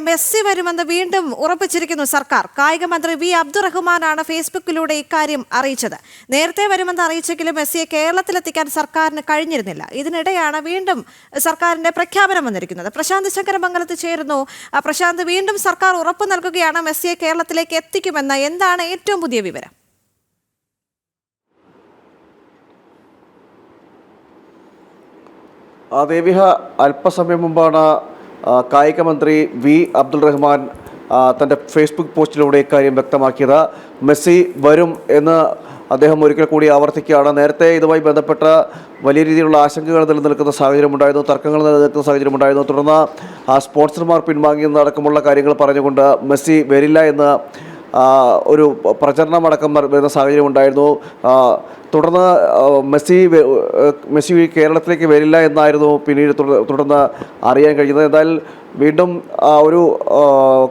Messi വരുമെന്ന് വീണ്ടും ഉറപ്പിച്ചിരിക്കുന്നു സർക്കാർ. കായിക മന്ത്രി വി അബ്ദുറഹ്മാനാണ് ഫേസ്ബുക്കിലൂടെ ഇക്കാര്യം അറിയിച്ചത്. നേരത്തെ വരുമെന്ന് അറിയിച്ചെങ്കിലും മെസ്സിയെ കേരളത്തിലെത്തിക്കാൻ സർക്കാരിന് കഴിഞ്ഞിരുന്നില്ല. ഇതിനിടെയാണ് വീണ്ടും സർക്കാരിന്റെ പ്രഖ്യാപനം വന്നിരിക്കുന്നത്. പ്രശാന്ത് ശങ്കരമംഗലത്ത് ചേരുന്നു. പ്രശാന്ത്, വീണ്ടും സർക്കാർ ഉറപ്പ് നൽകുകയാണ് മെസ്സിയെ കേരളത്തിലേക്ക് എത്തിക്കുമെന്ന്. എന്താണ് ഏറ്റവും പുതിയ വിവരം? ദേവിക, അല്പസമയം മുമ്പാണ് കായിക മന്ത്രി വി അബ്ദുൾ റഹ്മാൻ തൻ്റെ ഫേസ്ബുക്ക് പോസ്റ്റിലൂടെ ഇക്കാര്യം വ്യക്തമാക്കിയത്. മെസ്സി വരും എന്ന് അദ്ദേഹം ഒരിക്കൽ കൂടി ആവർത്തിക്കുകയാണ്. നേരത്തെ ഇതുമായി ബന്ധപ്പെട്ട വലിയ രീതിയിലുള്ള ആശങ്കകൾ നിലനിൽക്കുന്ന സാഹചര്യമുണ്ടായിരുന്നു, തർക്കങ്ങൾ നിലനിൽക്കുന്ന സാഹചര്യമുണ്ടായിരുന്നു. തുടർന്ന് സ്പോൺസർമാർ പിൻവാങ്ങിയെന്നടക്കമുള്ള കാര്യങ്ങൾ പറഞ്ഞുകൊണ്ട് മെസ്സി വരില്ല എന്ന് ഒരു പ്രചരണമടക്കം വരുന്ന സാഹചര്യം ഉണ്ടായിരുന്നു. തുടർന്ന് മെസ്സി കേരളത്തിലേക്ക് വരില്ല എന്നായിരുന്നു പിന്നീട് തുടർന്ന് അറിയാൻ കഴിഞ്ഞത്. എന്നാൽ വീണ്ടും ഒരു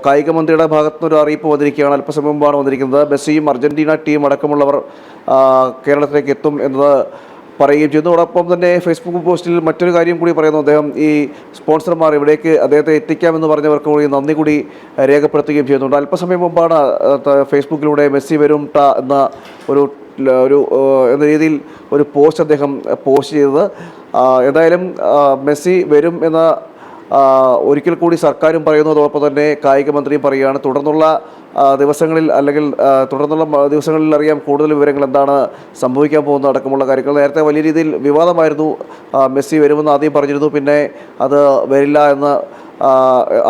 കായിക മന്ത്രിയുടെ ഭാഗത്തുനിന്നൊരു അറിയിപ്പ് വന്നിരിക്കുകയാണ്. അല്പസമയം മുമ്പാണ് വന്നിരിക്കുന്നത്. മെസ്സിയും അർജന്റീന ടീം അടക്കമുള്ളവർ കേരളത്തിലേക്ക് എത്തും എന്നത് പറയുകയും ചെയ്യുന്നു. അതോടൊപ്പം തന്നെ ഫേസ്ബുക്ക് പോസ്റ്റിൽ മറ്റൊരു കാര്യം കൂടി പറയുന്നു. അദ്ദേഹം ഈ സ്പോൺസർമാർ ഇവിടേക്ക് അദ്ദേഹത്തെ എത്തിക്കാമെന്ന് പറഞ്ഞവർക്ക് കൂടി നന്ദി കൂടി രേഖപ്പെടുത്തുകയും ചെയ്യുന്നുണ്ട്. അല്പസമയം മുമ്പാണ് ഫേസ്ബുക്കിലൂടെ മെസ്സി വരും എന്ന എന്ന രീതിയിൽ ഒരു പോസ്റ്റ് അദ്ദേഹം പോസ്റ്റ് ചെയ്തത്. ഏതായാലും മെസ്സി വരും എന്ന ഒരിക്കൽ കൂടി സർക്കാരും പറയുന്നു. അതോടൊപ്പം തന്നെ കായിക മന്ത്രിയും പറയുകയാണ്. തുടർന്നുള്ള ദിവസങ്ങളിൽ അറിയാം കൂടുതൽ വിവരങ്ങൾ എന്താണ് സംഭവിക്കാൻ പോകുന്നത് അടക്കമുള്ള കാര്യങ്ങൾ. നേരത്തെ വലിയ രീതിയിൽ വിവാദമായിരുന്നു. മെസ്സി വരുമെന്ന് ആദ്യം പറഞ്ഞിരുന്നു, പിന്നെ അത് വരില്ല എന്ന്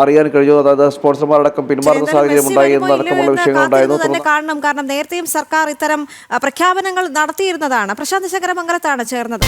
അറിയാൻ കഴിഞ്ഞു. അതായത് സ്പോൺസർമാരടക്കം പിന്മാറുന്ന സാഹചര്യം ഉണ്ടായി എന്നടക്കമുള്ള വിഷയങ്ങളുണ്ടായിരുന്നു. കാരണം നേരത്തെയും സർക്കാർ ഇത്തരം പ്രഖ്യാപനങ്ങൾ നടത്തിയിരുന്നതാണ്. പ്രശാന്ത് ശങ്കരമംഗലത്താണ് ചേർന്നത്.